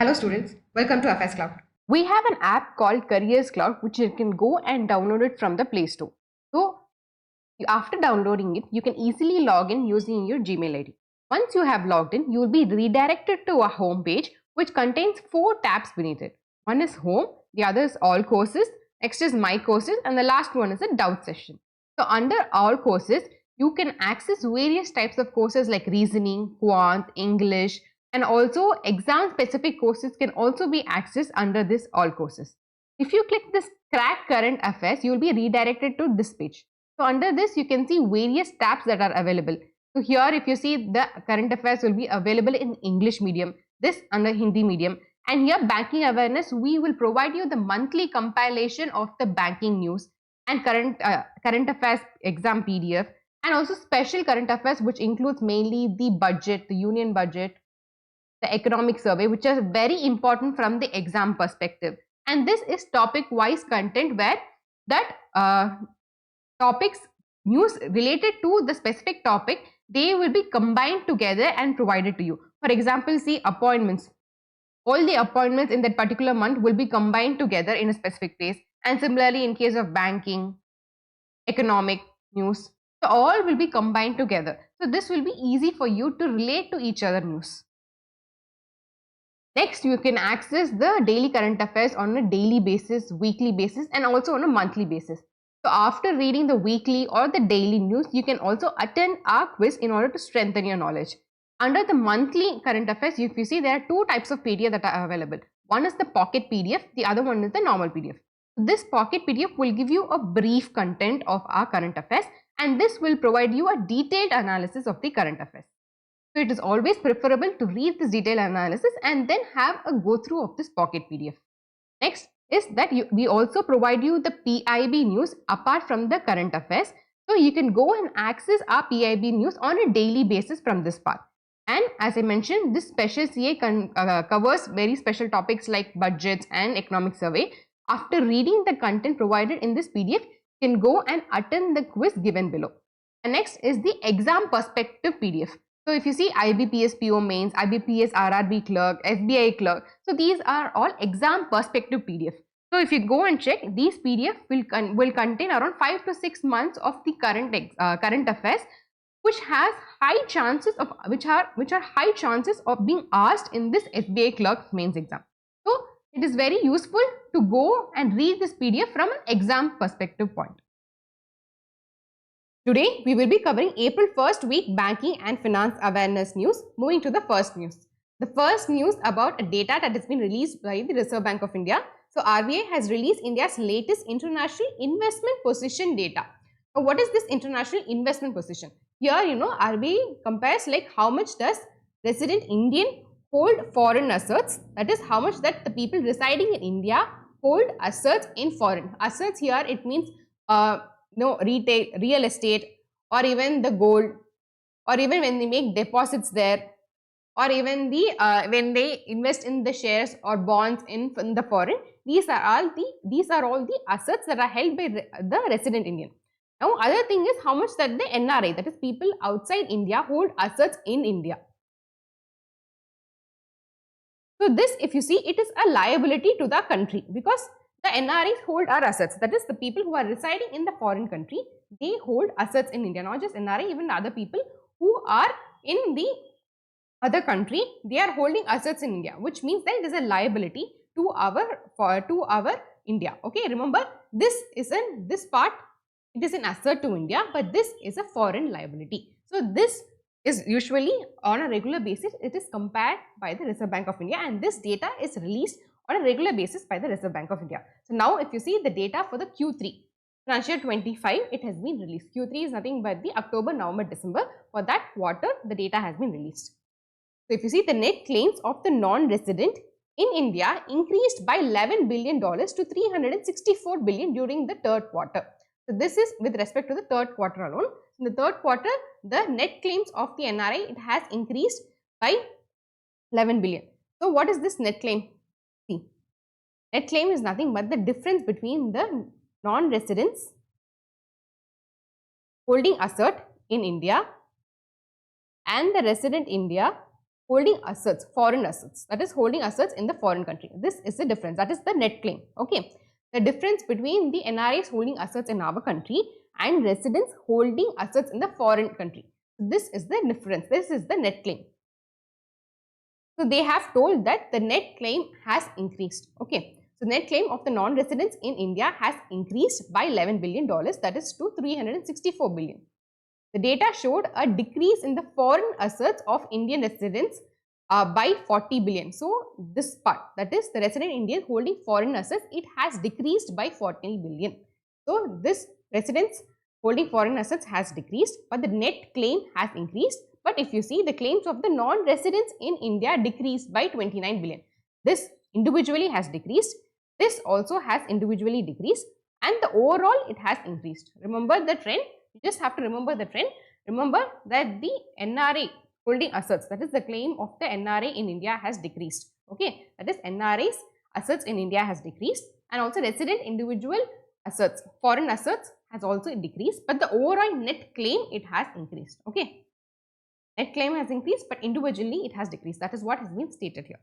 Hello students, welcome to AffairsCloud. We have an app called Careers Cloud which you can go and download it from the Play Store. So after downloading it, you can easily log in using your Gmail ID. Once you have logged in, you will be redirected to a home page which contains 4 tabs beneath it. One is Home, the other is All Courses, next is My Courses, and the last one is a Doubt Session. So under All Courses, you can access various types of courses like Reasoning, Quant, English, and also exam specific courses can also be accessed under this All Courses. If you click this Crack Current Affairs, you will be redirected to this page. So under this, you can see various tabs that are available. So here, if you see, the current affairs will be available in English medium, this under Hindi medium, and here banking awareness, we will provide you the monthly compilation of the banking news and current affairs exam PDF, and also special current affairs, which includes mainly the budget, the union budget, the economic survey, which is very important from the exam perspective. And this is topic wise content where that topics news related to the specific topic, they will be combined together and provided to you. For example, see appointments. All the appointments in that particular month will be combined together in a specific place. And similarly, in case of banking, economic news, so all will be combined together. So this will be easy for you to relate to each other news. Next, you can access the daily current affairs on a daily basis, weekly basis, and also on a monthly basis. So after reading the weekly or the daily news, you can also attend our quiz in order to strengthen your knowledge. Under the monthly current affairs, if you see, there are 2 types of PDF that are available. One is the pocket PDF, the other one is the normal PDF. This pocket PDF will give you a brief content of our current affairs, and this will provide you a detailed analysis of the current affairs. So it is always preferable to read this detailed analysis and then have a go through of this pocket PDF. Next is that we also provide you the PIB news apart from the current affairs. So you can go and access our PIB news on a daily basis from this part. And as I mentioned, this special CA covers very special topics like budgets and economic survey. After reading the content provided in this PDF, you can go and attend the quiz given below. And next is the exam perspective PDF. So if you see IBPS PO mains, IBPS RRB clerk, SBI clerk, so these are all exam perspective PDF. So if you go and check, these PDF will contain around 5 to 6 months of the current affairs, which has high chances of high chances of being asked in this SBI clerk mains exam. So it is very useful to go and read this PDF from an exam perspective point. Today, we will be covering April 1st week banking and finance awareness news. Moving to the first news. The first news about a data that has been released by the Reserve Bank of India. So, RBI has released India's latest international investment position data. Now, what is this international investment position? Here, RBI compares like how much does resident Indian hold foreign assets. That is how much that the people residing in India hold assets in foreign. Assets here, it means retail, real estate, or even the gold, or even when they make deposits there, or even the when they invest in the shares or bonds in the foreign. These are all the assets that are held by the resident Indian. Now, other thing is how much that the NRI, that is people outside India, hold assets in India. So this, if you see, it is a liability to the country because the NRIs hold our assets. That is, the people who are residing in the foreign country, they hold assets in India. Not just NRI, even other people who are in the other country, they are holding assets in India, which means that it is a liability to our India. Okay, remember this part, it is an asset to India, but this is a foreign liability. So this is usually on a regular basis, it is compared by the Reserve Bank of India, and this data is released on a regular basis by the Reserve Bank of India. So now if you see the data for the Q3, financial year 25, it has been released. Q3 is nothing but the October, November, December. For that quarter, the data has been released. So if you see the net claims of the non-resident in India increased by $11 billion to $364 billion during the third quarter. So this is with respect to the third quarter alone. In the third quarter, the net claims of the NRI, it has increased by 11 billion. So what is this net claim? See, net claim is nothing but the difference between the non-residents holding asset in India and the resident India holding assets, foreign assets, that is holding assets in the foreign country. This is the difference, that is the net claim. Okay, the difference between the NRIs holding assets in our country and residents holding assets in the foreign country. This is the difference, this is the net claim. So they have told that the net claim has increased. Okay, so net claim of the non-residents in India has increased by $11 billion, that is to 364 billion. The data showed a decrease in the foreign assets of Indian residents by 40 billion. So this part, that is the resident Indians holding foreign assets, it has decreased by 40 billion. So this residents holding foreign assets has decreased, but the net claim has increased. But if you see, the claims of the non-residents in India decreased by 29 billion. This individually has decreased. This also has individually decreased, and the overall it has increased. Remember the trend. You just have to remember the trend. Remember that the NRA holding assets, that is the claim of the NRA in India has decreased. Okay, that is NRA's assets in India has decreased, and also resident individual assets, foreign assets has also decreased, but the overall net claim it has increased. Okay, net claim has increased, but individually it has decreased. That is what has been stated here.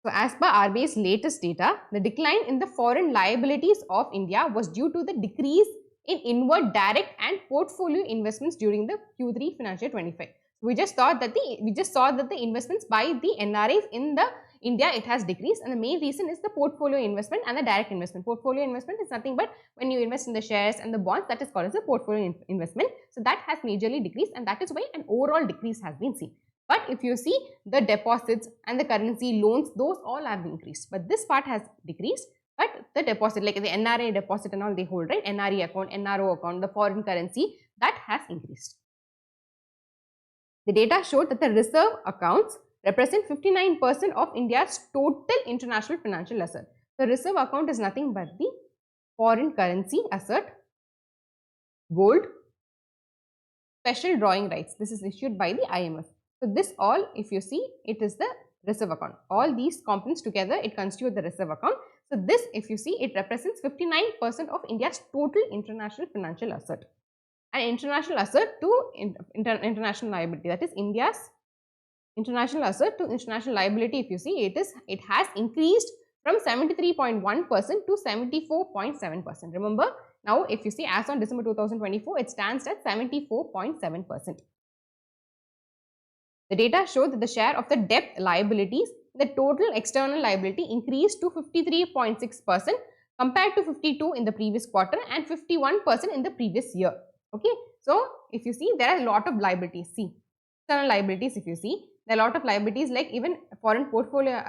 So as per RBI's latest data, the decline in the foreign liabilities of India was due to the decrease in inward direct and portfolio investments during the Q3 financial 25. We just saw that the investments by the NRAs in the India, it has decreased, and the main reason is the portfolio investment and the direct investment. Portfolio investment is nothing but when you invest in the shares and the bonds, that is called as a portfolio investment. So that has majorly decreased, and that is why an overall decrease has been seen. But if you see, the deposits and the currency loans, those all have increased, but this part has decreased. But the deposit, like the NRA deposit and all they hold, right? NRE account, NRO account, the foreign currency, that has increased. The data showed that the reserve accounts represent 59% of India's total international financial asset. The reserve account is nothing but the foreign currency asset, gold, special drawing rights. This is issued by the IMF. So this all, if you see, it is the reserve account. All these components together, it constitutes the reserve account. So this, if you see, it represents 59% of India's total international financial asset. And international asset to international liability, that is India's international asset to international liability, if you see, it has increased from 73.1% to 74.7%. Remember, now if you see, as on December 2024, it stands at 74.7%. The data show that the share of the debt liabilities, the total external liability increased to 53.6% compared to 52% in the previous quarter and 51% in the previous year. Okay, so if you see, there are a lot of liabilities. See, external liabilities, if you see, there are a lot of liabilities, like even foreign portfolio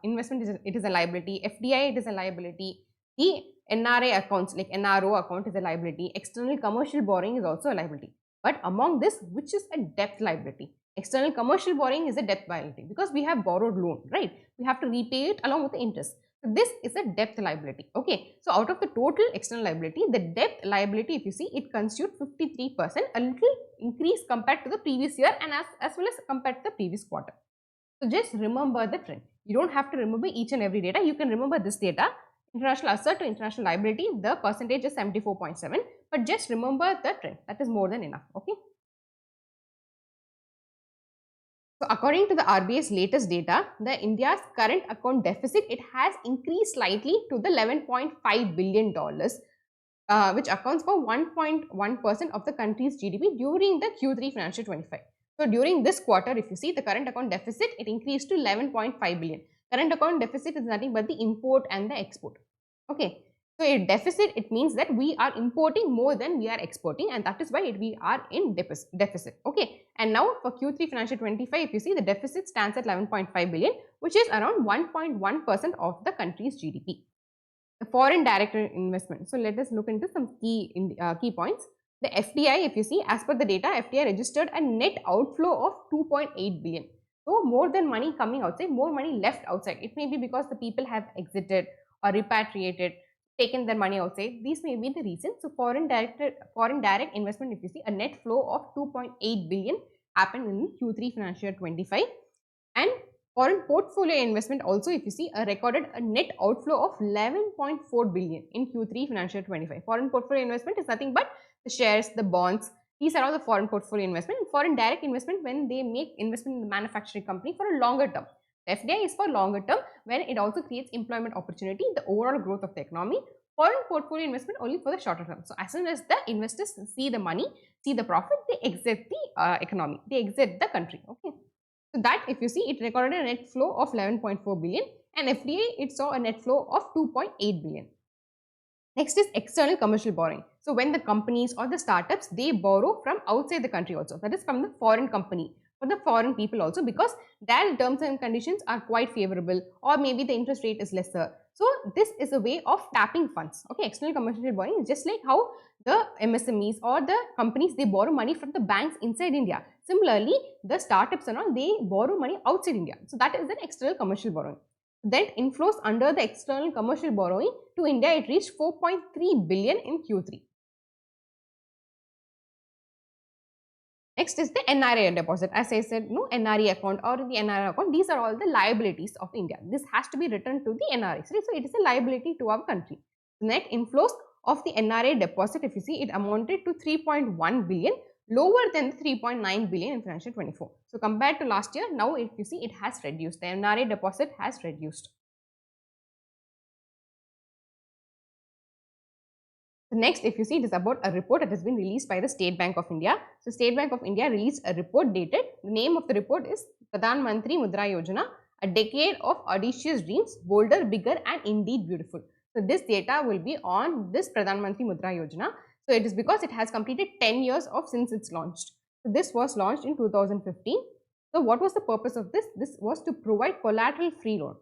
investment, it is a liability, FDI, it is a liability, the NRA accounts, like NRO account, is a liability, external commercial borrowing is also a liability. But among this, which is a debt liability? External commercial borrowing is a debt liability because we have borrowed loan, right? We have to repay it along with the interest. So this is a debt liability. Okay, so out of the total external liability, the debt liability, if you see, it constitutes 53%, a little increase compared to the previous year and as well as compared to the previous quarter. So just remember the trend. You don't have to remember each and every data. You can remember this data. International asset to international liability, the percentage is 74.7, but just remember the trend. That is more than enough. Okay. So according to the RBI's latest data, the India's current account deficit, it has increased slightly to the $11.5 billion, which accounts for 1.1% of the country's GDP during the Q3 financial 25. So during this quarter, if you see, the current account deficit, it increased to 11.5 billion. Current account deficit is nothing but the import and the export. Okay. So a deficit, it means that we are importing more than we are exporting, and that is why we are in deficit. Okay. And now for Q3 financial 25, if you see, the deficit stands at 11.5 billion, which is around 1.1% of the country's GDP. The foreign direct investment. So let us look into some key points. The FDI, if you see, as per the data, FDI registered a net outflow of 2.8 billion. So more than money coming outside, more money left outside. It may be because the people have exited or repatriated, taken their money outside. These may be the reasons. So foreign direct investment, if you see, a net flow of 2.8 billion happened in Q3 financial 25, and foreign portfolio investment also, if you see, recorded a net outflow of 11.4 billion in Q3 financial 25. Foreign portfolio investment is nothing but the shares, the bonds. These are all the foreign portfolio investment. Foreign direct investment when they make investment in the manufacturing company for a longer term. The FDI is for longer term when it also creates employment opportunity, the overall growth of the economy. Foreign portfolio investment only for the shorter term. So as soon as the investors see the money, see the profit, they exit the economy, they exit the country. Okay. So that if you see, it recorded a net flow of 11.4 billion and FDI it saw a net flow of 2.8 billion. Next is external commercial borrowing. So when the companies or the startups, they borrow from outside the country also, that is from the foreign company, for the foreign people also, because their terms and conditions are quite favorable or maybe the interest rate is lesser. So this is a way of tapping funds. Okay, external commercial borrowing is just like how the MSMEs or the companies, they borrow money from the banks inside India. Similarly, the startups and all, they borrow money outside India. So that is an external commercial borrowing. Then inflows under the external commercial borrowing to India, it reached 4.3 billion in Q3. Next is the NRI deposit. As I said, no, NRI account or the NRI account, these are all the liabilities of India. This has to be returned to the NRI. So it is a liability to our country. Net inflows of the NRI deposit, if you see, it amounted to 3.1 billion, lower than the 3.9 billion in financial 24. So compared to last year, now if you see, it has reduced. The NRI deposit has reduced. Next, if you see, it is about a report that has been released by the State Bank of India. So State Bank of India released a report dated. The name of the report is Pradhan Mantri Mudra Yojana, a decade of audacious dreams, bolder, bigger and indeed beautiful. So this data will be on this Pradhan Mantri Mudra Yojana. So it is because it has completed 10 years of since it's launched. So this was launched in 2015. So what was the purpose of this? This was to provide collateral free loan.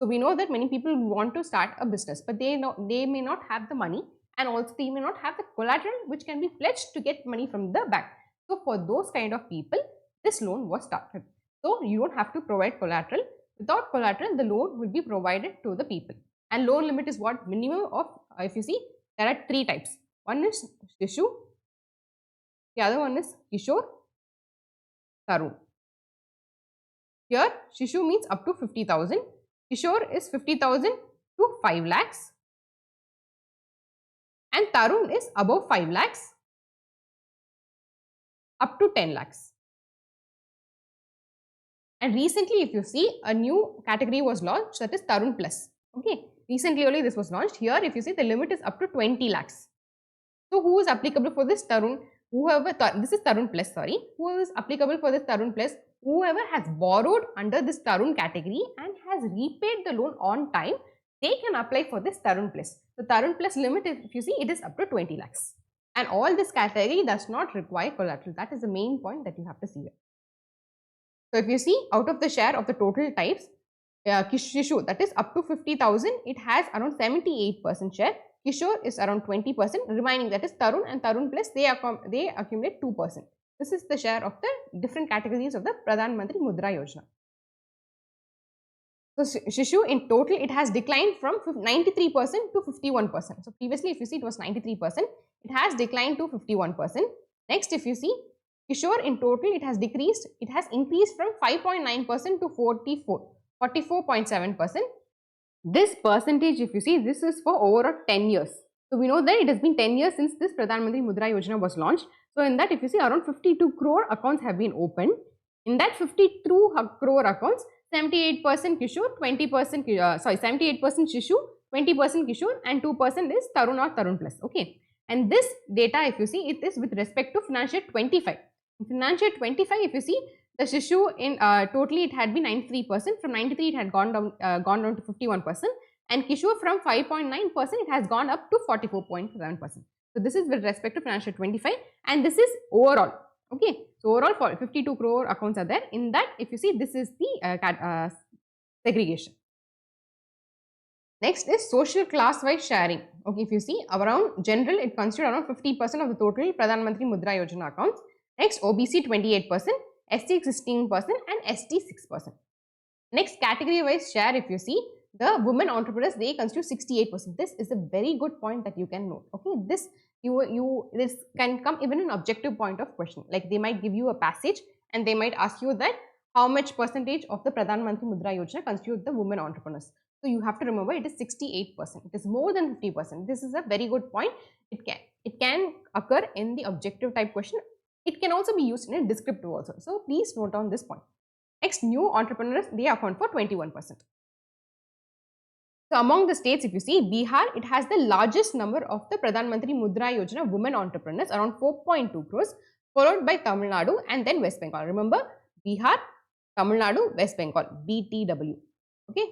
So we know that many people want to start a business, but they may not have the money, and also they may not have the collateral which can be pledged to get money from the bank. So for those kind of people, this loan was started. So you don't have to provide collateral. Without collateral, the loan will be provided to the people. And loan limit is what? Minimum of, if you see, there are three types. One is Shishu, the other one is Kishore, Tarun. Here, Shishu means up to 50,000. Kishore is 50,000 to 5 lakhs and Tarun is above 5 lakhs up to 10 lakhs. And recently, if you see, a new category was launched, that is Tarun Plus. Okay, recently only this was launched. Here, if you see, the limit is up to 20 lakhs. So who is applicable for this Tarun? This is Tarun Plus, sorry. Who is applicable for this Tarun Plus? Whoever has borrowed under this Tarun category and has repaid the loan on time, they can apply for this Tarun Plus. The Tarun Plus limit, if you see, it is up to 20 lakhs. And all this category does not require collateral. That is the main point that you have to see here. So if you see, out of the share of the total types, Shishu, that is up to 50,000, it has around 78% share. Kishore is around 20%, remaining that is Tarun and Tarun Plus, they accumulate 2%. This is the share of the different categories of the Pradhan Mantri Mudra Yojana. So Shishu in total, it has declined from 93% to 51%. So previously, if you see, it was 93%, it has declined to 51%. Next, if you see, Kishore in total, it has increased from 5.9% to 44.7%. This percentage, if you see, this is for over 10 years. So we know that it has been 10 years since this Pradhan Mantri Mudra Yojana was launched. So in that, if you see, around 52 crore accounts have been opened. In that 52 crore accounts, 78% Kishore, 78% Shishu, 20% Kishore and 2% is Tarun or Tarun Plus. Okay. And this data, if you see, it is with respect to financial 25. In financial 25, if you see, the Shishu in totally it had been 93%. From 93, it had gone down to 51%. And Kishore from 5.9%, it has gone up to 44.7%. So this is with respect to financial 25, and this is overall. Okay, so overall for 52 crore accounts are there. In that, if you see, this is the segregation. Next is social class wise sharing. Okay, if you see, around general, it constitutes around 50% of the total Pradhan Mantri Mudra Yojana accounts. Next, OBC 28%, SC 16% and ST 6%. Next, category wise share, if you see, the women entrepreneurs, they constitute 68%. This is a very good point that you can note. Okay, this can come even an objective point of question. Like they might give you a passage and they might ask you that how much percentage of the Pradhan Mantri Mudra Yojana constitute the women entrepreneurs. So you have to remember it is 68%. It is more than 50%. This is a very good point. It can occur in the objective type question. It can also be used in a descriptive also. So please note down this point. Next, new entrepreneurs, they account for 21%. So among the states, if you see, Bihar, it has the largest number of the Pradhan Mantri Mudra Yojana women entrepreneurs, around 4.2 crores, followed by Tamil Nadu and then West Bengal. Remember, Bihar, Tamil Nadu, West Bengal, BTW. Okay.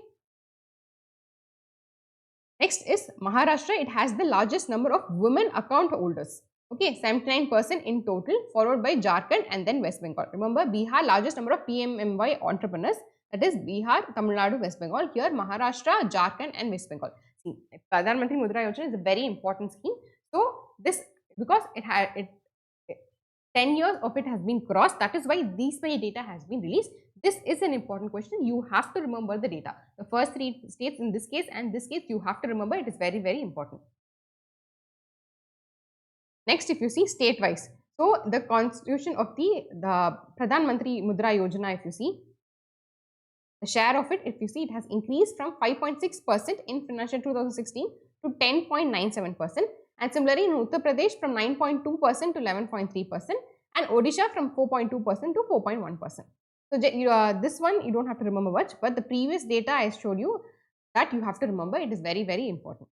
Next is Maharashtra. It has the largest number of women account holders. Okay, 79% in total, followed by Jharkhand and then West Bengal. Remember, Bihar, largest number of PMMY entrepreneurs. That is Bihar, Tamil Nadu, West Bengal. Here, Maharashtra, Jharkhand and West Bengal. See, Pradhan Mantri Mudra Yojana is a very important scheme. So, this, because it had 10 years of it has been crossed, that is why these many data has been released. This is an important question. You have to remember the data. The first three states in this case and this case, you have to remember, it is very, very important. Next, if you see state-wise, so the constitution of the Pradhan Mantri Mudra Yojana, if you see, the share of it, if you see, it has increased from 5.6% in financial 2016 to 10.97%. And similarly, in Uttar Pradesh, from 9.2% to 11.3%, and Odisha from 4.2% to 4.1%. So this one you don't have to remember much, but the previous data I showed you, that you have to remember. It is very, very important.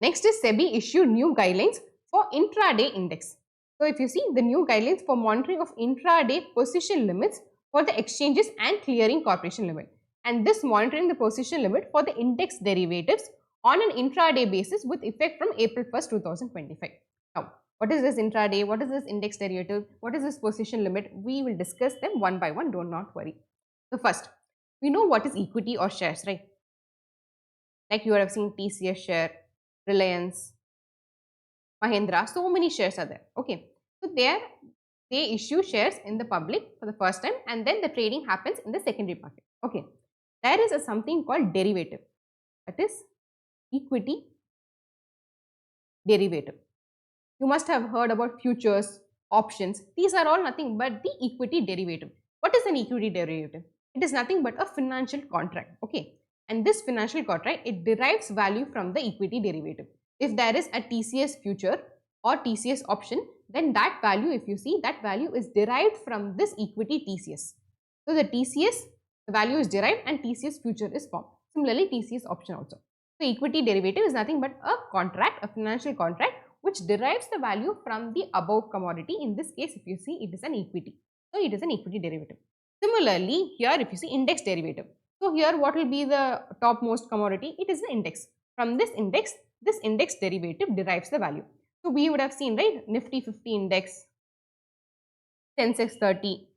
Next is SEBI issued new guidelines for intraday index. So if you see the new guidelines for monitoring of intraday position limits for the exchanges and clearing corporation limit, and this monitoring the position limit for the index derivatives on an intraday basis with effect from April 1st, 2025. Now, what is this intraday? What is this index derivative? What is this position limit? We will discuss them one by one. Do not worry. So first, we know what is equity or shares, right? Like you have seen TCS share, Reliance, Mahindra, so many shares are there. Okay, so they issue shares in the public for the first time, and then the trading happens in the secondary market. Okay, there is something called derivative, that is equity derivative. You must have heard about futures, options. These are all nothing but the equity derivative. What is an equity derivative? It is nothing but a financial contract. Okay, and this financial contract, it derives value from the equity derivative. If there is a TCS future or TCS option, then that value, if you see, that value is derived from this equity TCS. So the TCS, the value is derived and TCS future is formed. Similarly, TCS option also. So equity derivative is nothing but a contract, a financial contract, which derives the value from the above commodity. In this case, if you see, it is an equity. So it is an equity derivative. Similarly, here if you see index derivative. So here what will be the topmost commodity? It is an index. From this index derivative derives the value. So we would have seen, right, Nifty 50 index, Sensex 30.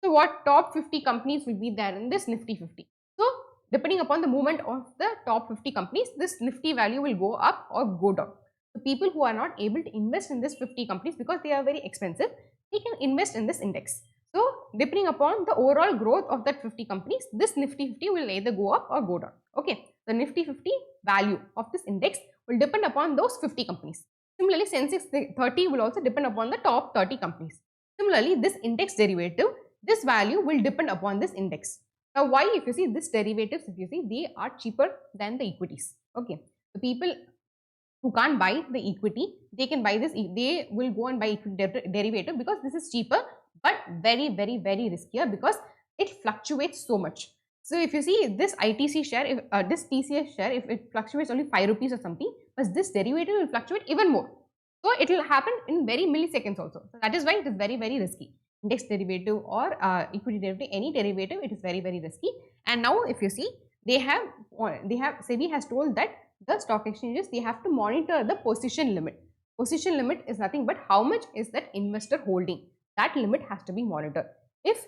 So what top 50 companies will be there in this Nifty 50? So depending upon the movement of the top 50 companies, this Nifty value will go up or go down. So people who are not able to invest in this 50 companies because they are very expensive, they can invest in this index. So depending upon the overall growth of that 50 companies, this Nifty 50 will either go up or go down. Okay, the Nifty 50 value of this index will depend upon those 50 companies. Similarly, Sensex 30 will also depend upon the top 30 companies. Similarly, this index derivative, this value will depend upon this index. Now, why? If you see this derivatives, if you see, they are cheaper than the equities. Okay, the people who can't buy the equity, they can buy this, they will go and buy equity derivative because this is cheaper, but very, very, very riskier because it fluctuates so much. So if you see this ITC share, if this TCS share, if it fluctuates only 5 rupees or something, but this derivative will fluctuate even more. So it will happen in very milliseconds also. So that is why it is very, very risky. Index derivative or equity derivative, any derivative, it is very, very risky. And now if you see, SEBI has told that the stock exchanges, they have to monitor the position limit. Position limit is nothing but how much is that investor holding. That limit has to be monitored. If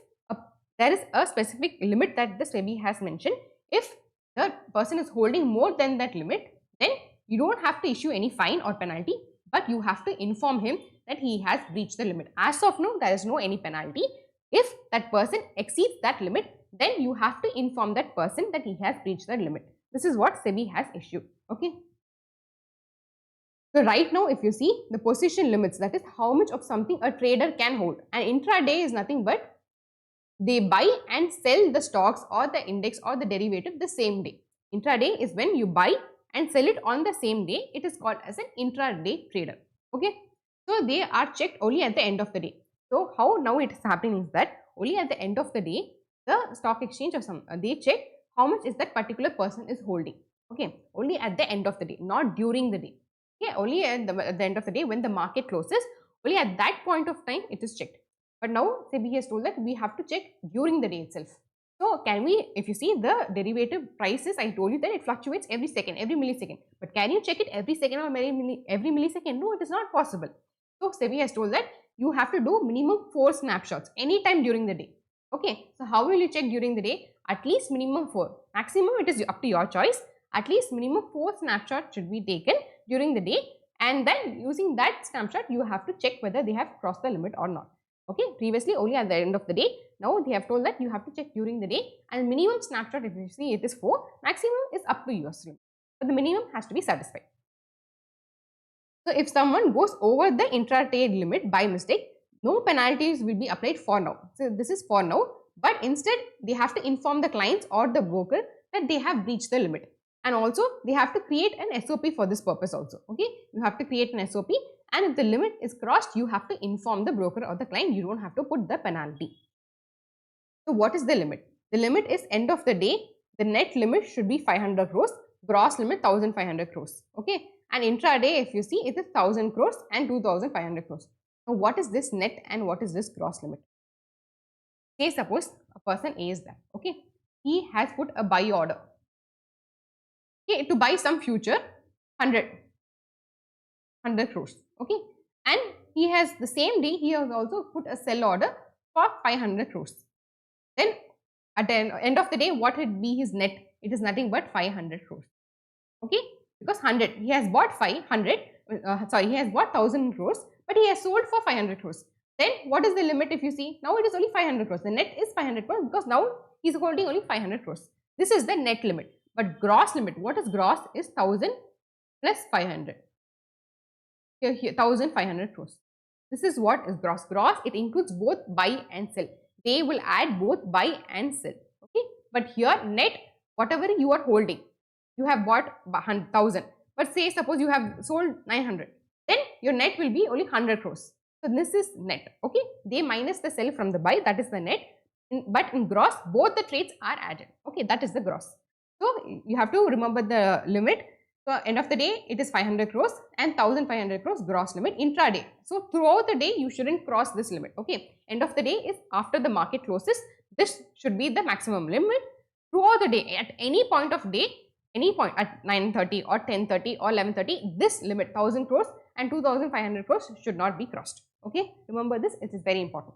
there is a specific limit that the SEBI has mentioned, if the person is holding more than that limit, then you don't have to issue any fine or penalty, but you have to inform him that he has breached the limit. As of now, there is no any penalty. If that person exceeds that limit, then you have to inform that person that he has breached that limit. This is what SEBI has issued. Okay. So right now, if you see the position limits, that is how much of something a trader can hold, and intraday is nothing but they buy and sell the stocks or the index or the derivative the same day. Intraday is when you buy and sell it on the same day. It is called as an intraday trader. Okay. So they are checked only at the end of the day. So how now it is happening is that only at the end of the day, the stock exchange or some they check how much is that particular person is holding. Okay. Only at the end of the day, not during the day. Okay. Only at the end of the day when the market closes, only at that point of time it is checked. But now SEBI has told that we have to check during the day itself. So can we, if you see the derivative prices, I told you that it fluctuates every second, every millisecond. But can you check it every second or every millisecond? No, it is not possible. So SEBI has told that you have to do minimum 4 snapshots anytime during the day. Okay, so how will you check during the day? At least minimum 4. Maximum it is up to your choice. At least minimum 4 snapshots should be taken during the day, and then using that snapshot you have to check whether they have crossed the limit or not. Okay, previously only at the end of the day. Now they have told that you have to check during the day, and minimum snapshot, if you see, it is 4, maximum is up to yours. But the minimum has to be satisfied. So if someone goes over the intraday limit by mistake, no penalties will be applied for now. So this is for now, but instead they have to inform the clients or the broker that they have breached the limit. And also they have to create an SOP for this purpose also. Okay, you have to create an SOP, and if the limit is crossed, you have to inform the broker or the client. You don't have to put the penalty. So what is the limit? The limit is end of the day. The net limit should be 500 crores, gross limit 1500 crores. Okay, and intraday, if you see, it is 1000 crores and 2500 crores. Now what is this net and what is this gross limit? Say suppose a person A is there. Okay, he has put a buy order. Okay, to buy some future 100 crores. Okay, and he has the same day he has also put a sell order for 500 crores. Then at the end of the day, what would be his net? It is nothing but 500 crores. Okay, because 100 he has bought 500. He has bought 1000 crores, but he has sold for 500 crores. Then what is the limit? If you see, now it is only 500 crores. The net is 500 crores because now he is holding only 500 crores. This is the net limit. But gross limit, what is gross? Is 1000 plus 500. Here 1500 crores. This is what is gross. Gross, it includes both buy and sell. They will add both buy and sell. Okay, but here net, whatever you are holding, you have bought 1000, but say suppose you have sold 900, then your net will be only 100 crores. So this is net. Okay, they minus the sell from the buy, that is the net. But in gross, both the trades are added. Okay, that is the gross. So you have to remember the limit. So end of the day, it is 500 crores and 1500 crores gross limit intraday. So throughout the day, you shouldn't cross this limit. Okay, end of the day is after the market closes. This should be the maximum limit throughout the day. At any point of day, any point at 9:30 or 10:30 or 11:30, this limit 1000 crores and 2500 crores should not be crossed. Okay, remember this, it is very important.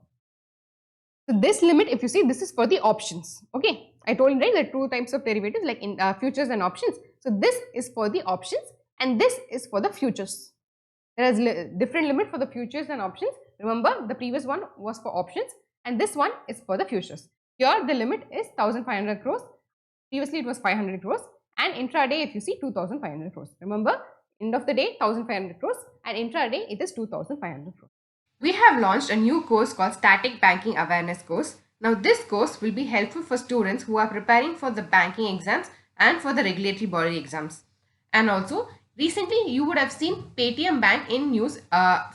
So this limit, if you see, this is for the options. Okay, I told you, right, there are 2 types of derivatives like in futures and options. So this is for the options and this is for the futures. There is different limit for the futures and options. Remember, the previous one was for options and this one is for the futures. Here the limit is 1500 crores. Previously it was 500 crores, and intraday, if you see, 2500 crores. Remember, end of the day 1500 crores and intraday it is 2500 crores. We have launched a new course called Static Banking Awareness course. Now this course will be helpful for students who are preparing for the banking exams and for the regulatory body exams. And also, recently you would have seen Paytm Bank in news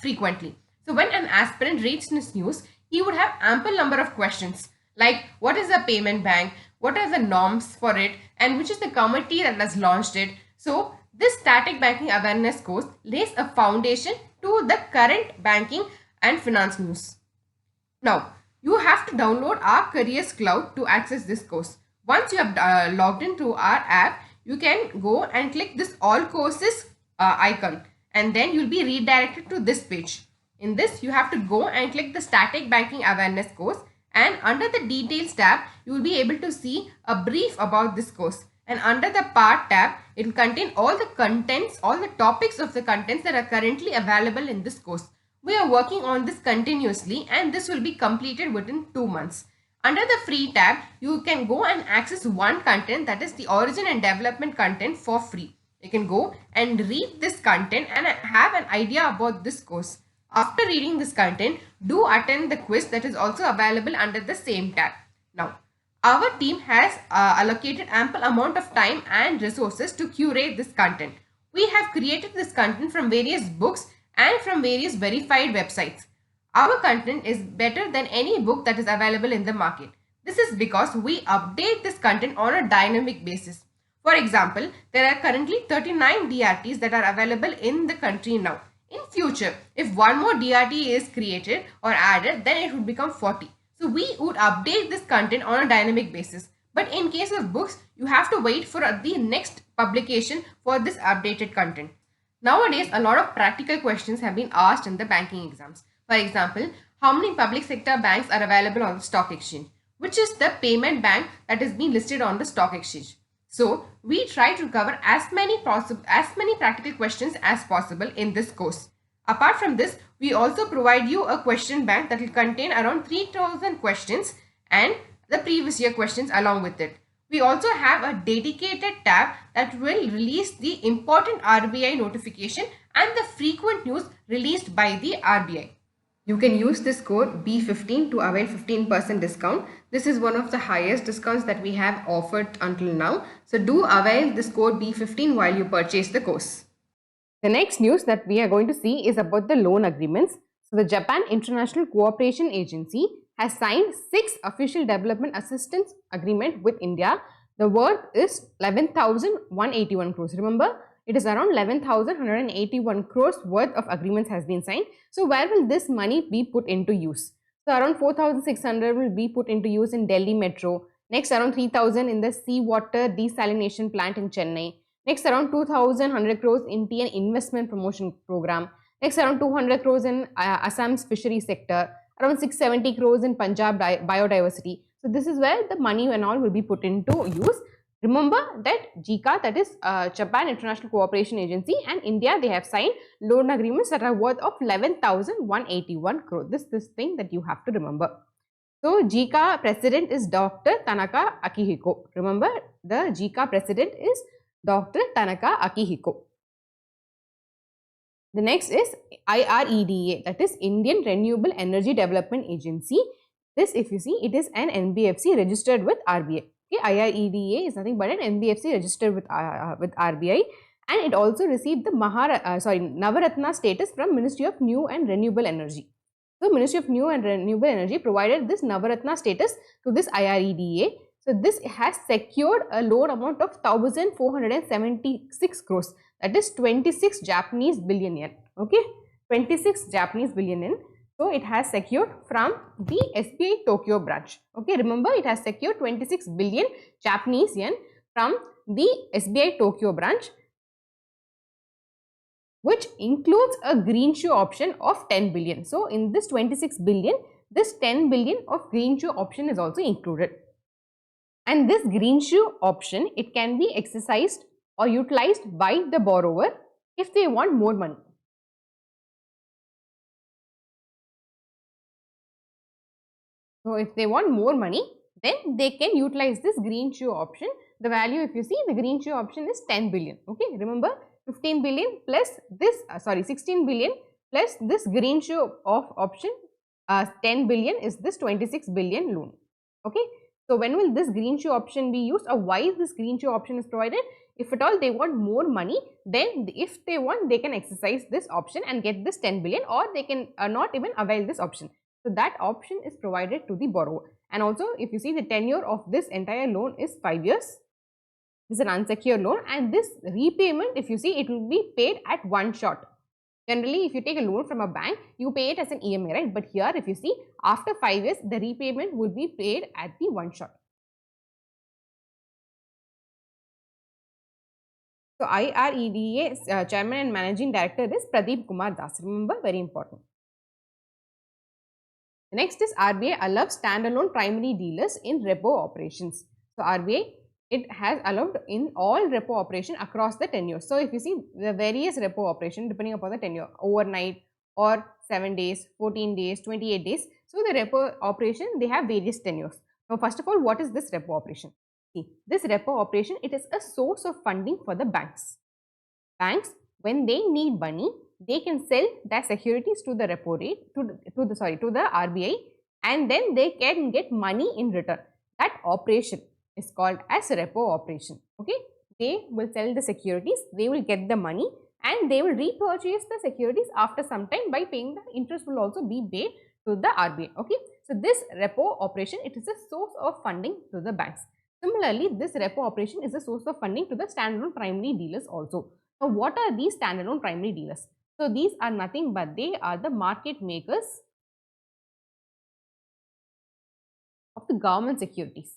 frequently. So when an aspirant reads this news, he would have ample number of questions like what is a payment bank, what are the norms for it, and which is the committee that has launched it. So this Static Banking Awareness course lays a foundation to the current banking and finance news. Now, you have to download our AffairsCloud to access this course. Once you have logged into our app, you can go and click this all courses icon, and then you'll be redirected to this page. In this, you have to go and click the Static Banking Awareness course, and under the details tab, you will be able to see a brief about this course. And under the part tab, it will contain all the contents, all the topics of the contents that are currently available in this course. We are working on this continuously and this will be completed within 2 months. Under the free tab, you can go and access one content, that is the origin and development content, for free. You can go and read this content and have an idea about this course. After reading this content, do attend the quiz that is also available under the same tab. Now, our team has allocated ample amount of time and resources to curate this content. We have created this content from various books and from various verified websites. Our content is better than any book that is available in the market. This is because we update this content on a dynamic basis. For example, there are currently 39 DRTs that are available in the country now. In future, if one more DRT is created or added, then it would become 40. So we would update this content on a dynamic basis. But in case of books, you have to wait for the next publication for this updated content. Nowadays, a lot of practical questions have been asked in the banking exams. For example, how many public sector banks are available on the stock exchange? Which is the payment bank that is being listed on the stock exchange? So, we try to cover as many practical questions as possible in this course. Apart from this, we also provide you a question bank that will contain around 3000 questions and the previous year questions along with it. We also have a dedicated tab that will release the important RBI notification and the frequent news released by the RBI. You can use this code B15 to avail 15% discount. This is one of the highest discounts that we have offered until now. So do avail this code B15 while you purchase the course. The next news that we are going to see is about the loan agreements. So the Japan International Cooperation Agency has signed 6 official development assistance agreement with India. The worth is 11,181 crores. Remember, it is around 11,181 crores worth of agreements has been signed. So where will this money be put into use? So around 4,600 will be put into use in Delhi Metro. Next, around 3,000 in the seawater desalination plant in Chennai. Next, around 2,100 crores in TN investment promotion program. Next, around 200 crores in Assam's fishery sector. Around 670 crores in Punjab biodiversity. So this is where the money and all will be put into use. Remember that JICA, that is Japan International Cooperation Agency, and India, they have signed loan agreements that are worth of 11,181 crores. This thing that you have to remember. So JICA president is Dr. Tanaka Akihiko. Remember, the JICA president is Dr. Tanaka Akihiko. The next is IREDA, that is Indian Renewable Energy Development Agency. This, if you see, it is an NBFC registered with RBI. Okay, IREDA is nothing but an NBFC registered with RBI, and it also received the Navaratna status from Ministry of New and Renewable Energy. So Ministry of New and Renewable Energy provided this Navaratna status to this IREDA. So this has secured a loan amount of 1,476 crores. That is 26 Japanese billion yen. Okay, 26 Japanese billion yen. So it has secured from the SBI Tokyo branch. Okay, remember, it has secured 26 billion Japanese yen from the SBI Tokyo branch, which includes a green shoe option of 10 billion. So in this 26 billion, this 10 billion of green shoe option is also included. And this green shoe option, it can be exercised or utilized by the borrower if they want more money. So if they want more money, then they can utilize this green shoe option. The value, if you see, the green shoe option is 10 billion. Okay, remember, 15 billion plus this 16 billion plus this green shoe of option 10 billion is this 26 billion loan. Okay, so when will this green shoe option be used, or why this green shoe option is provided? If at all they want more money, then if they want, they can exercise this option and get this 10 billion, or they can not even avail this option. So that option is provided to the borrower. And also, if you see, the tenure of this entire loan is 5 years. This is an unsecured loan, and this repayment, if you see, it will be paid at one shot. Generally, if you take a loan from a bank, you pay it as an EMI, right? But here, if you see, after 5 years, the repayment will be paid at the one shot. So IREDA's chairman and managing director is Pradeep Kumar Das. Remember, very important. The next is RBI allows standalone primary dealers in repo operations. So RBI, it has allowed in all repo operation across the tenure. So if you see the various repo operation depending upon the tenure, overnight or 7 days, 14 days, 28 days. So the repo operation, they have various tenures. Now first of all, what is this repo operation? See, this repo operation, it is a source of funding for the banks. Banks, when they need money, they can sell their securities to the repo rate, to the RBI, and then they can get money in return. That operation is called as repo operation. Okay, they will sell the securities, they will get the money, and they will repurchase the securities after some time by paying the interest will also be paid to the RBI. Okay, so this repo operation, it is a source of funding to the banks. Similarly, this repo operation is a source of funding to the standalone primary dealers also. Now, what are these standalone primary dealers? So, these are nothing but they are the market makers of the government securities.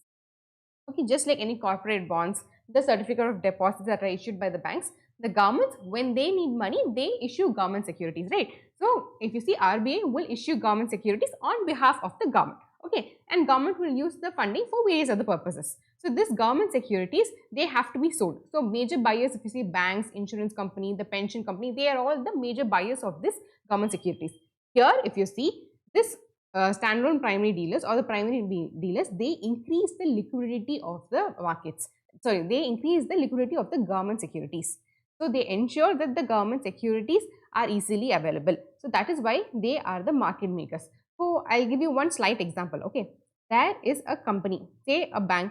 Okay, just like any corporate bonds, the certificate of deposits that are issued by the banks, the governments, when they need money, they issue government securities, right? So, if you see, RBI will issue government securities on behalf of the government. Okay, and government will use the funding for various other purposes. So, this government securities, they have to be sold. So, major buyers, if you see banks, insurance company, the pension company, they are all the major buyers of this government securities. Here, if you see, this standalone primary dealers or the primary dealers, they increase the liquidity of the markets. Sorry, they increase the liquidity of the government securities. So, they ensure that the government securities are easily available. So, that is why they are the market makers. So, I will give you one slight example. Okay, there is a company, say a bank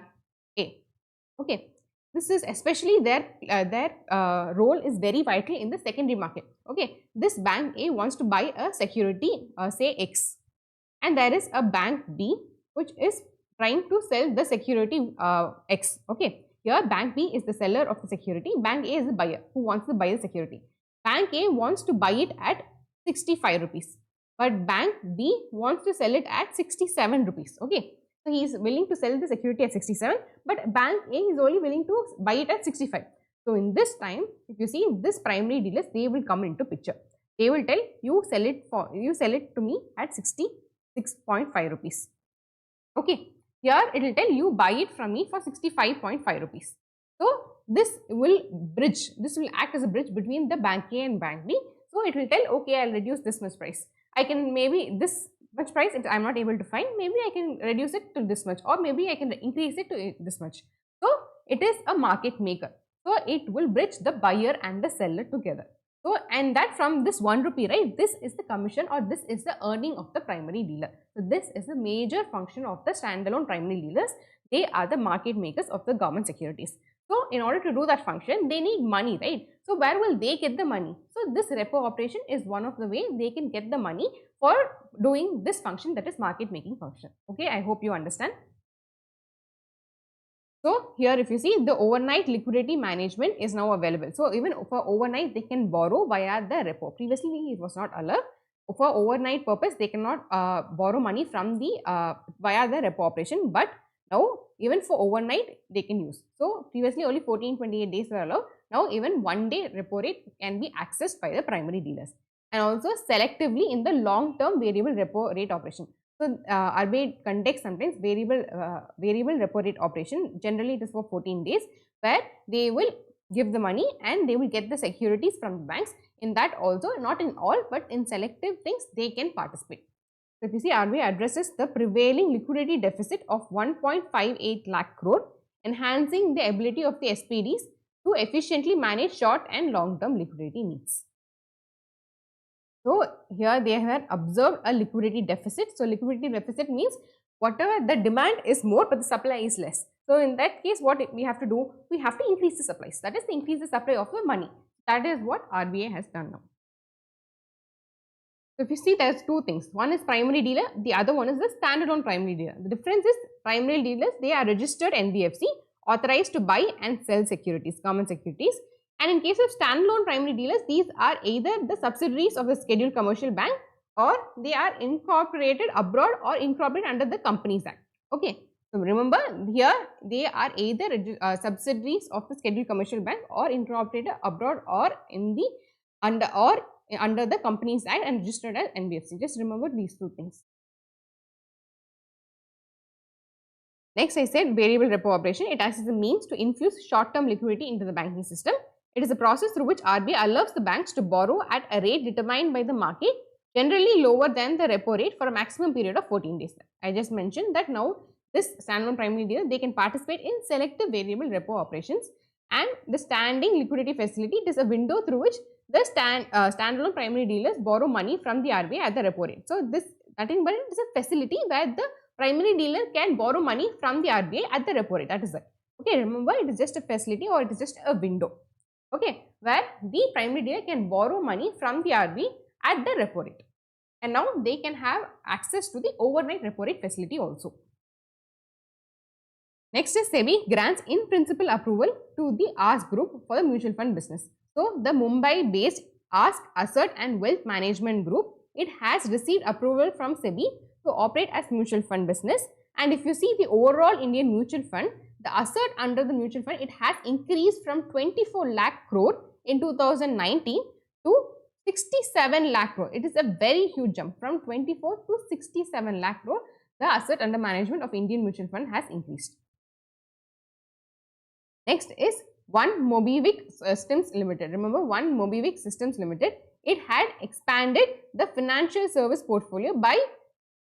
A. Okay, this is especially their role is very vital in the secondary market. Okay, this bank A wants to buy a security, say X, and there is a bank B which is trying to sell the security X. Okay, here bank B is the seller of the security, bank A is the buyer who wants to buy the security. Bank A wants to buy it at 65 rupees, but bank B wants to sell it at 67 rupees. Okay, so he is willing to sell the security at 67, but bank A is only willing to buy it at 65. So in this time, if you see, this primary dealers, they will come into picture. They will tell you sell it to me at 66.5 rupees. Okay, here it will tell you buy it from me for 65.5 rupees. So this will act as a bridge between the bank A and bank B. So it will tell, okay, I'll reduce this much price. I can maybe this much price I'm not able to find, maybe I can reduce it to this much, or maybe I can increase it to this much. So it is a market maker. So it will bridge the buyer and the seller together. So, and that from this 1 rupee, right, this is the commission or this is the earning of the primary dealer. So, this is the major function of the standalone primary dealers. They are the market makers of the government securities. So, in order to do that function, they need money, right? So, where will they get the money? So, this repo operation is one of the way they can get the money for doing this function, that is market making function. Okay, I hope you understand. So, here if you see, the overnight liquidity management is now available. So, even for overnight they can borrow via the repo. Previously it was not allowed. For overnight purpose they cannot borrow money from the via the repo operation, but now even for overnight they can use. So, previously only 14-28 days were allowed. Now even 1 day repo rate can be accessed by the primary dealers, and also selectively in the long term variable repo rate operation. So, RBI conducts sometimes variable repo rate operation. Generally, it is for 14 days, where they will give the money and they will get the securities from the banks. In that also, not in all, but in selective things, they can participate. So, if you see, RBI addresses the prevailing liquidity deficit of 1.58 lakh crore, enhancing the ability of the SPDs to efficiently manage short and long term liquidity needs. So, here they have observed a liquidity deficit. So, liquidity deficit means whatever the demand is more but the supply is less. So, in that case what we have to do? We have to increase the supplies, that is to increase the supply of the money. That is what RBI has done now. So, if you see, there is two things. One is primary dealer, the other one is the standalone primary dealer. The difference is primary dealers, they are registered NBFC, authorized to buy and sell securities, government securities. And in case of standalone primary dealers, these are either the subsidiaries of the scheduled commercial bank, or they are incorporated abroad or incorporated under the Companies Act. Okay. So, remember here they are either subsidiaries of the scheduled commercial bank or incorporated abroad or in the under the Companies Act and registered as NBFC. Just remember these two things. Next, I said variable repo operation. It acts as a means to infuse short-term liquidity into the banking system. It is a process through which RBI allows the banks to borrow at a rate determined by the market, generally lower than the repo rate, for a maximum period of 14 days. I just mentioned that now this standalone primary dealer, they can participate in selective variable repo operations. And the standing liquidity facility, it is a window through which the standalone primary dealers borrow money from the RBI at the repo rate. So this nothing but it is a facility where the primary dealer can borrow money from the RBI at the repo rate. That is it. Okay, remember it is just a facility or it is just a window. Okay, where the primary dealer can borrow money from the RBI at the repo rate. And now they can have access to the overnight repo rate facility also. Next is SEBI grants in principle approval to the ASK group for the mutual fund business. So the Mumbai based ASK Asset and Wealth Management Group, it has received approval from SEBI to operate as mutual fund business. And if you see the overall Indian mutual fund, the asset under the mutual fund, it has increased from 24 lakh crore in 2019 to 67 lakh crore. It is a very huge jump from 24 to 67 lakh crore. The asset under management of Indian mutual fund has increased. Next is One Mobivic Systems Limited. Remember, One Mobivic Systems Limited, it had expanded the financial service portfolio by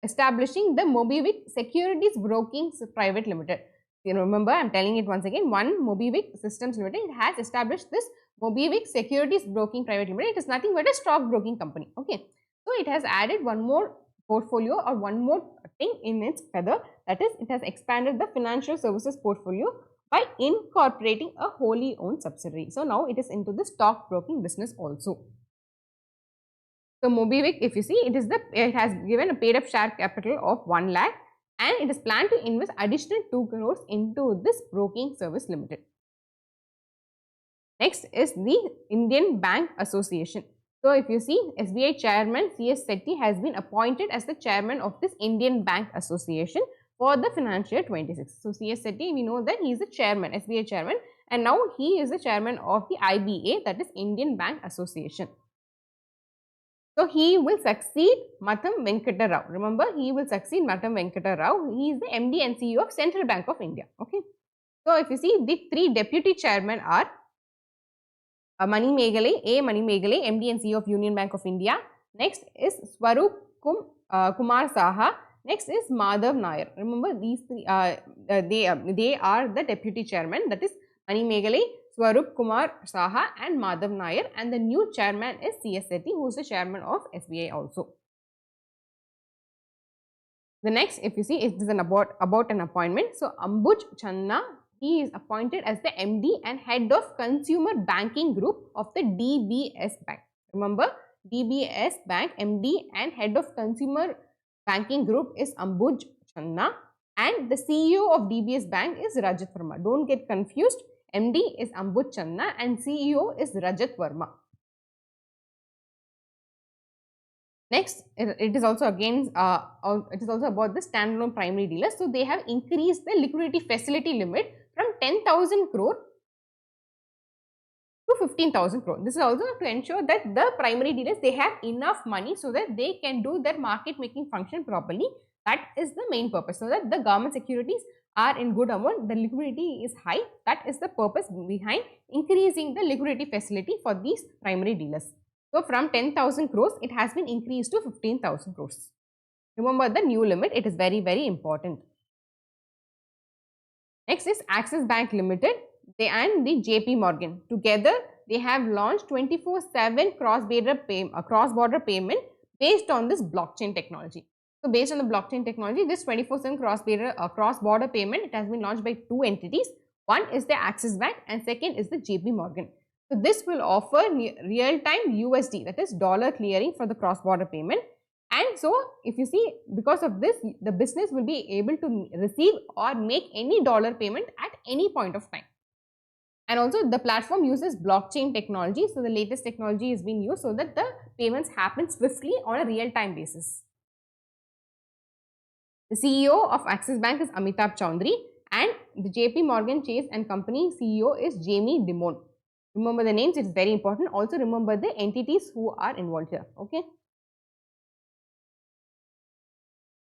establishing the Mobivic Securities Broking Private Limited. You remember, I am telling it once again, One Mobivic Systems Limited, it has established this Mobivic Securities Broking Private Limited. It is nothing but a stock broking company. Okay, so it has added one more portfolio or one more thing in its feather, that is, it has expanded the financial services portfolio by incorporating a wholly owned subsidiary. So now it is into the stock broking business also. So Mobivic, if you see, it has given a paid up share capital of 1 lakh and it is planned to invest additional 2 crores into this broking service limited. Next is the Indian Bank Association. So if you see, SBI chairman C.S. Setty has been appointed as the chairman of this Indian Bank Association for the financial year 26. So C.S. Setty, we know that he is the chairman, SBI chairman, and now he is the chairman of the IBA, that is Indian Bank Association. So he will succeed Matham Venkata Rao. Remember, he will succeed Matham Venkata Rao. He is the MD and CEO of Central Bank of India. Okay. So if you see, the 3 deputy chairmen are Mani Meghalai, MD and CEO of Union Bank of India. Next is Swarup Kumar Saha. Next is Madhav Nair. Remember, these three, they are the deputy chairman, that is Mani Meghalai, Swarup Kumar Saha and Madhav Nair, and the new chairman is C.S. Setty, who is the chairman of SBI also. The next, if you see, it is about an appointment. So Ambuj Channa, he is appointed as the MD and head of consumer banking group of the DBS Bank. Remember, DBS Bank MD and head of consumer banking group is Ambuj Channa, and the CEO of DBS Bank is Rajat Verma. Don't get confused. MD is Ambuj Channa and CEO is Rajat Verma. Next, it is also again it is also about the standalone primary dealers. So they have increased the liquidity facility limit from 10,000 crore to 15,000 crore. This is also to ensure that the primary dealers, they have enough money so that they can do their market making function properly. That is the main purpose, so that the government securities are in good amount, the liquidity is high. That is the purpose behind increasing the liquidity facility for these primary dealers. So from 10,000 crores, it has been increased to 15,000 crores. Remember the new limit, it is very, very important. Next is Axis Bank Limited and the JP Morgan. Together, they have launched 24/7 cross-border payment based on this blockchain technology. So based on the blockchain technology, this 24/7 cross-border payment, it has been launched by 2 entities. One is the Axis Bank and second is the JP Morgan. So this will offer real-time USD, that is dollar clearing for the cross-border payment. And so if you see, because of this, the business will be able to receive or make any dollar payment at any point of time. And also the platform uses blockchain technology. So the latest technology is being used so that the payments happen swiftly on a real-time basis. The CEO of Axis Bank is Amitabh Chaudhry and the JP Morgan Chase and Company CEO is Jamie Dimon. Remember the names, it's very important. Also remember the entities who are involved here. Okay.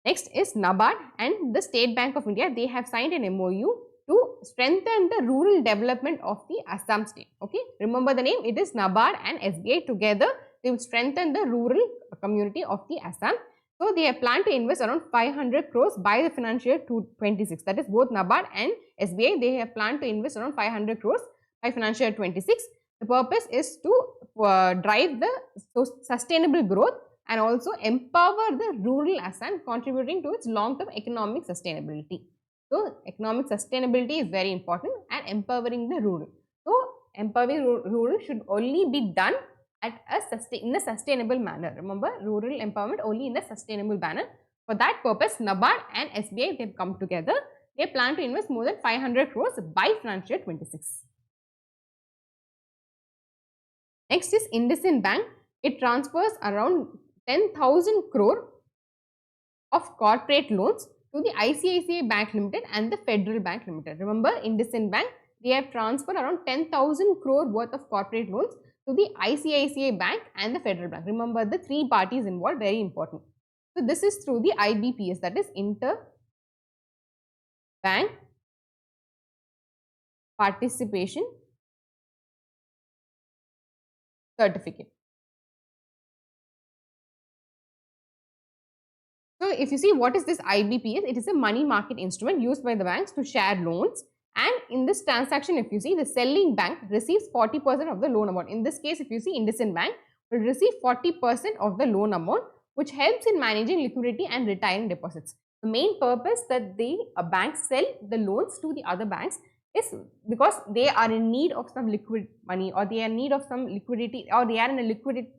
Next is NABARD and the State Bank of India. They have signed an MOU to strengthen the rural development of the Assam state. Okay. Remember the name, it is NABARD and SBI together. They will strengthen the rural community of the Assam. So they have planned to invest around 500 crores by the financial year 2026. That is both NABARD and SBI. They have planned to invest around 500 crores by financial year 26. The purpose is to drive the sustainable growth and also empower the rural Assam, contributing to its long-term economic sustainability. So, economic sustainability is very important, and empowering the rural. So, empowering rural should only be done at in a sustainable manner. Remember, rural empowerment only in a sustainable manner. For that purpose, NABARD and SBI, they have come together. They plan to invest more than 500 crores by financial year 26. Next is IndusInd Bank. It transfers around 10,000 crore of corporate loans to the ICICI Bank Limited and the Federal Bank Limited. Remember, IndusInd Bank, they have transferred around 10,000 crore worth of corporate loans to the ICICI Bank and the Federal Bank. Remember, the three parties involved, very important. So, this is through the IBPS, that is Inter Bank Participation Certificate. So, if you see what is this IBPS, it is a money market instrument used by the banks to share loans, and in this transaction, if you see, the selling bank receives 40% of the loan amount. In this case, if you see, IndusInd Bank will receive 40% of the loan amount, which helps in managing liquidity and retiring deposits. The main purpose that the banks sell the loans to the other banks is because they are in need of some liquid money, or they are in need of some liquidity, or they are in a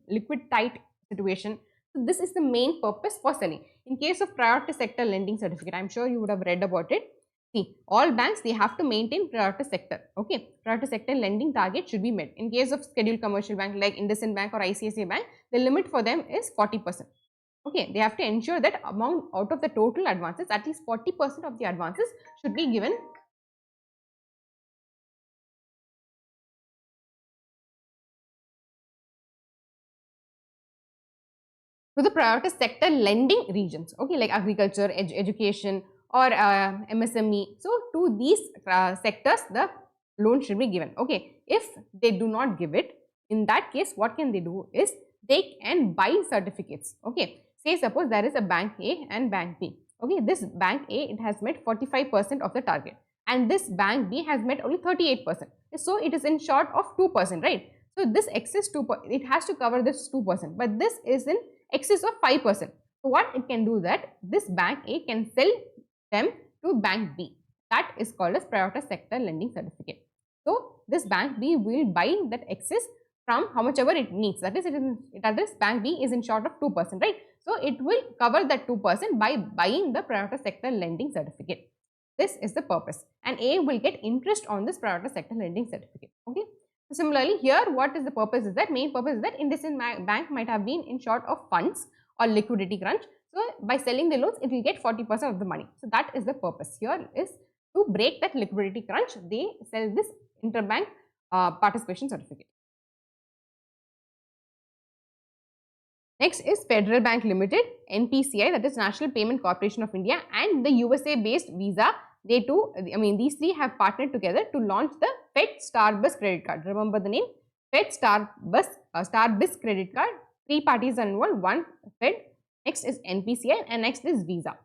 liquid tight situation. So, this is the main purpose for selling. In case of priority sector lending certificate, I am sure you would have read about it. See, all banks, they have to maintain priority sector. Okay, priority sector lending target should be met. In case of scheduled commercial bank like IndusInd Bank or ICICI Bank, the limit for them is 40%. Okay, they have to ensure that out of the total advances, at least 40% of the advances should be given to the priority sector lending regions, okay, like agriculture, education, or MSME. So, to these sectors, the loan should be given. Okay, if they do not give it, in that case, what can they do is they can buy certificates. Okay, say suppose there is a bank A and bank B. Okay, this bank A, it has met 45% of the target, and this bank B has met only 38%. So, it is in short of 2%, right? So, this excess 2%, it has to cover this 2%, but this is in excess of 5%. So, what it can do that this bank A can sell them to bank B. That is called as priority sector lending certificate. So, this bank B will buy that excess from how much ever it needs. That is, this bank B is in short of 2%, right? So, it will cover that 2% by buying the priority sector lending certificate. This is the purpose, and A will get interest on this priority sector lending certificate. Okay. So, similarly, here what is the purpose is that, main purpose is that IndusInd Bank might have been in short of funds or liquidity crunch. So, by selling the loans, it will get 40% of the money. So, that is the purpose here, is to break that liquidity crunch. They sell this interbank participation certificate. Next is Federal Bank Limited, NPCI, that is National Payment Corporation of India, and the USA based Visa. They too, these three have partnered together to launch the Fed Starbus credit card. Remember the name? Fed Starbus credit card. Three parties are involved, one Fed, next is NPCI, and next is Visa.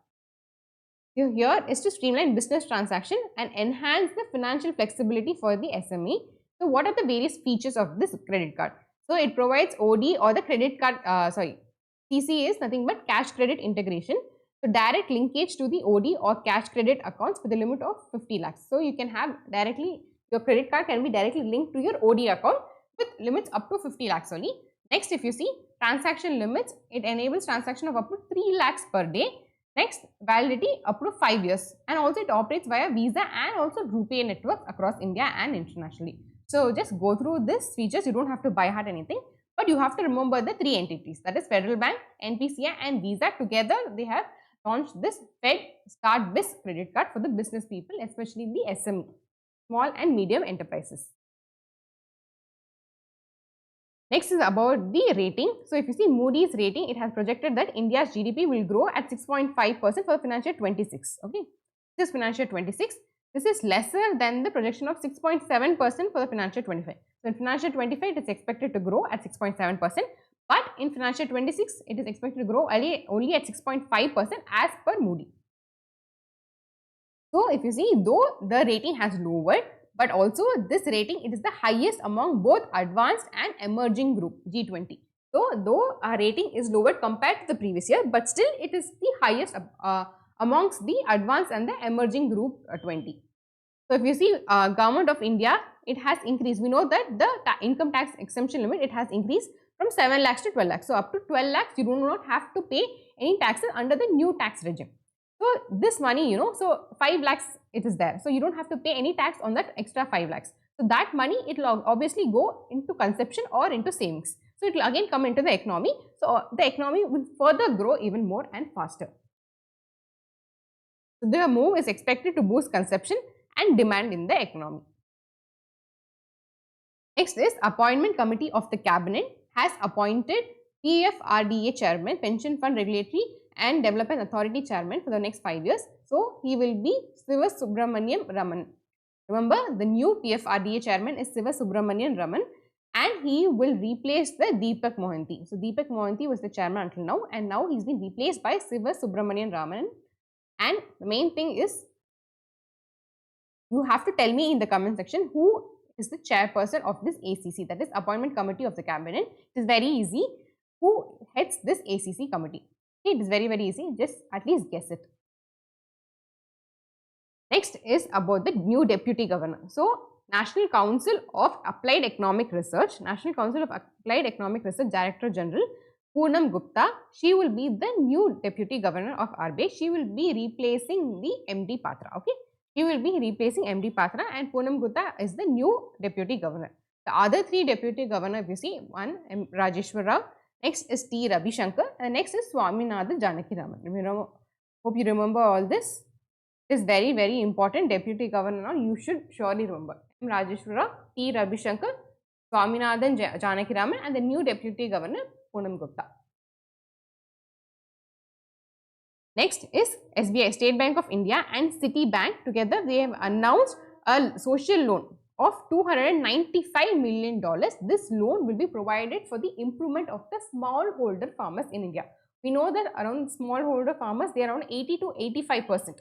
So, here is to streamline business transaction and enhance the financial flexibility for the SME. So, what are the various features of this credit card? So, it provides OD or the credit card, CC is nothing but cash credit integration. So, direct linkage to the OD or cash credit accounts with a limit of 50 lakhs. So, you can have directly, your credit card can be directly linked to your OD account with limits up to 50 lakhs only. Next, if you see transaction limits, it enables transaction of up to 3 lakhs per day. Next, validity up to 5 years, and also it operates via Visa and also RuPay networks across India and internationally. So, just go through these features, you don't have to buy hard anything, but you have to remember the three entities, that is Federal Bank, NPCI and Visa. Together, they have launched this Fed Starbus credit card for the business people, especially the SME, small and medium enterprises. Next is about the rating. So, if you see Moody's rating, it has projected that India's GDP will grow at 6.5% for financial 26. Okay, this is financial 26. This is lesser than the projection of 6.7% for the financial 25. So, in financial 25, it is expected to grow at 6.7%, but in financial 26, it is expected to grow only at 6.5% as per Moody. So, if you see, though the rating has lowered, but also this rating, it is the highest among both advanced and emerging group G20. So though our rating is lower compared to the previous year, but still it is the highest amongst the advanced and the emerging group 20. So if you see Government of India, it has increased. We know that the income tax exemption limit, it has increased from 7 lakhs to 12 lakhs. So up to 12 lakhs, you do not have to pay any taxes under the new tax regime. So this money, so 5 lakhs it is there. So you don't have to pay any tax on that extra 5 lakhs. So that money, it will obviously go into consumption or into savings. So it will again come into the economy. So the economy will further grow even more and faster. So the move is expected to boost consumption and demand in the economy. Next is Appointment Committee of the Cabinet has appointed PFRDA Chairman, Pension Fund Regulatory and Development Authority Chairman for the next 5 years. So he will be Siva Subramanian Raman. Remember, the new PFRDA Chairman is Siva Subramanian Raman, and he will replace the Deepak Mohanty. So Deepak Mohanty was the chairman until now, and now he's been replaced by Siva Subramanian Raman. And the main thing is, you have to tell me in the comment section who is the chairperson of this ACC, that is Appointment Committee of the Cabinet. It is very easy. Who heads this ACC committee? Okay, it is very, very easy. Just at least guess it. Next is about the new Deputy Governor. So, National Council of Applied Economic Research, National Council of Applied Economic Research Director General Poonam Gupta, she will be the new Deputy Governor of RBI. She will be replacing the MD Patra. Okay. He will be replacing MD Patra, and Poonam Gupta is the new Deputy Governor. The other 3 Deputy Governor, if you see, one M. Rajeshwar Rao, next is T. Ravi Shankar, and next is Swaminathan Janaki Raman. Hope you remember all this. It is very, very important. Deputy Governor now, you should surely remember. M. Rajeshwar Rao, T. Ravi Shankar, Swaminathan Janaki Raman, and the new Deputy Governor Poonam Gupta. Next is SBI, State Bank of India and Citibank together. They have announced a social loan of $295 million. This loan will be provided for the improvement of the smallholder farmers in India. We know that around smallholder farmers, they are around 80 to 85%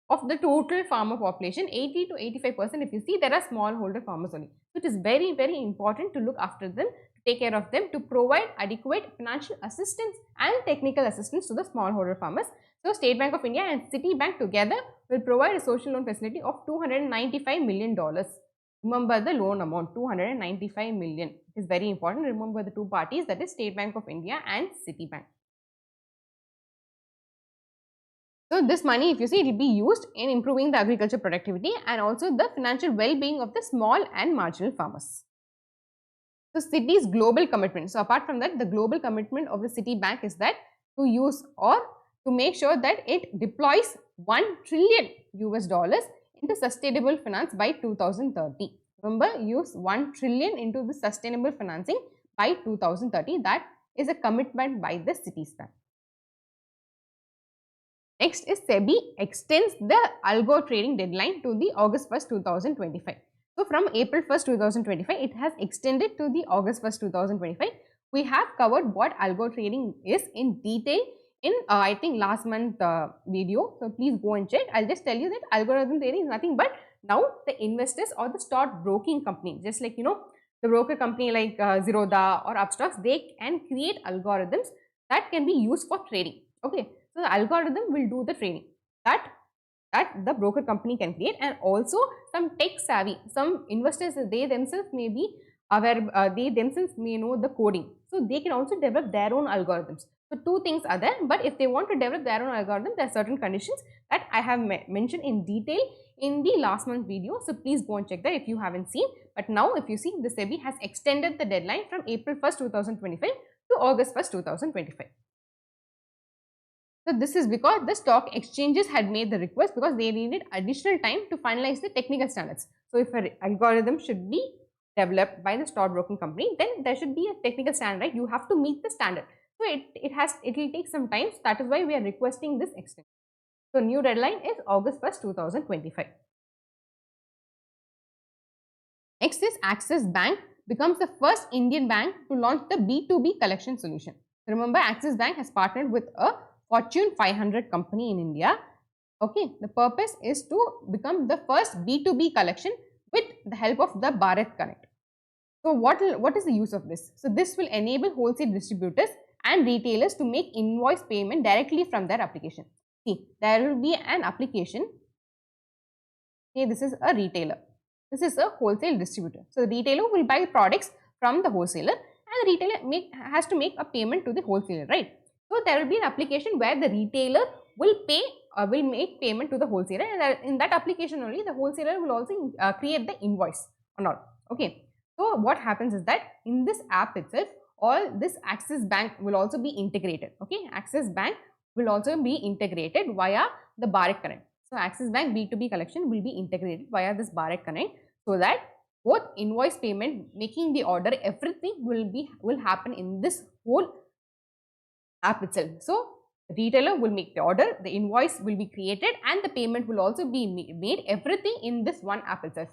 of the total farmer population. 80 to 85%, if you see, there are smallholder farmers only. So it is very, very important to look after them, take care of them, to provide adequate financial assistance and technical assistance to the smallholder farmers. So State Bank of India and Citibank together will provide a social loan facility of $295 million. Remember the loan amount, $295 million. It is very important. Remember the 2 parties, that is State Bank of India and Citibank. So this money, if you see, it will be used in improving the agriculture productivity and also the financial well-being of the small and marginal farmers. So Citi's global commitment. So apart from that, the global commitment of the Citibank is that to use or to make sure that it deploys $1 trillion into sustainable finance by 2030. Remember, use 1 trillion into the sustainable financing by 2030. That is a commitment by the Citibank. Next is SEBI extends the algo trading deadline to the August 1st, 2025. So from April 1st, 2025, it has extended to the August 1st, 2025. We have covered what algo trading is in detail in I think last month video. So please go and check. I'll just tell you that algorithm trading is nothing but now the investors or the stock broking company, just like the broker company like Zerodha or Upstocks, they can create algorithms that can be used for trading. Okay. So the algorithm will do the trading that the broker company can create, and also some tech savvy, some investors, they themselves may be aware, they themselves may know the coding. So they can also develop their own algorithms. So 2 things are there, but if they want to develop their own algorithm, there are certain conditions that I have mentioned in detail in the last month video. So please go and check that if you haven't seen. But now if you see, the SEBI has extended the deadline from April 1st, 2025 to August 1st, 2025. So this is because the stock exchanges had made the request because they needed additional time to finalize the technical standards. So if an algorithm should be developed by the stock broking company, then there should be a technical standard, right? You have to meet the standard. So it will take some time. So that is why we are requesting this extension. So new deadline is August 1st, 2025. Next is Axis Bank becomes the first Indian bank to launch the B2B collection solution. Remember, Axis Bank has partnered with a Fortune 500 company in India Okay, the purpose is to become the first B2B collection with the help of the Bharat Connect. So what is the use of this? So this will enable wholesale distributors and retailers to make invoice payment directly from their application. See, there will be an application. Okay, this is a retailer. This is a wholesale distributor. So the retailer will buy products from the wholesaler and the retailer has to make a payment to the wholesaler, right? So there will be an application where the retailer will make payment to the wholesaler, and in that application only the wholesaler will also create the invoice or not. Okay. So what happens is that in this app itself, all this Axis Bank will also be integrated. Okay, Axis Bank will also be integrated via the Bharat Connect. So Axis Bank B2B collection will be integrated via this Bharat Connect, so that both invoice payment, making the order, everything will happen in this whole app itself. So retailer will make the order, the invoice will be created, and the payment will also be made, everything in this one app itself.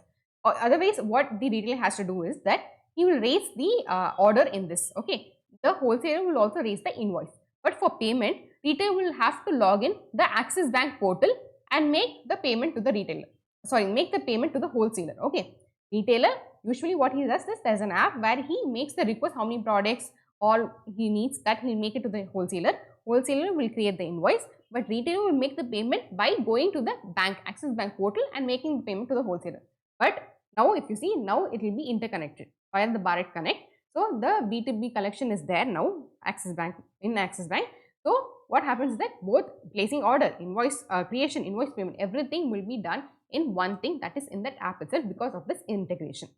Or otherwise, what the retailer has to do is that he will raise the order in this. Okay, the wholesaler will also raise the invoice, but for payment, retailer will have to log in the Axis Bank portal and make the payment to the retailer. Sorry, make the payment to the wholesaler. Okay, retailer usually what he does is there's an app where he makes the request how many products or he needs, that he'll make it to the wholesaler. Wholesaler will create the invoice, but retailer will make the payment by going to the bank, Axis Bank portal, and making the payment to the wholesaler. But now if you see, now it will be interconnected via the Bharat Connect. So the B2B collection is there now, Axis Bank, in Axis Bank. So what happens is that both placing order, invoice creation, invoice payment, everything will be done in one thing, that is in that app itself, because of this integration.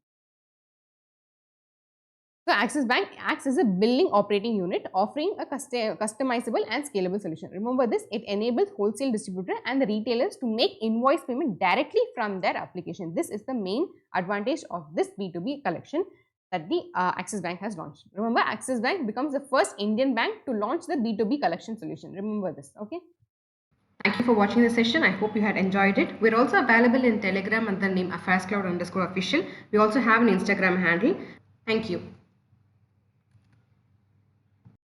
So Axis Bank acts as a billing operating unit, offering a customizable and scalable solution. Remember this, it enables wholesale distributor and the retailers to make invoice payment directly from their application. This is the main advantage of this B2B collection that the Axis Bank has launched. Remember, Axis Bank becomes the first Indian bank to launch the B2B collection solution. Remember this, okay? Thank you for watching the session. I hope you had enjoyed it. We're also available in Telegram under the name AffairsCloud_official. We also have an Instagram handle. Thank you.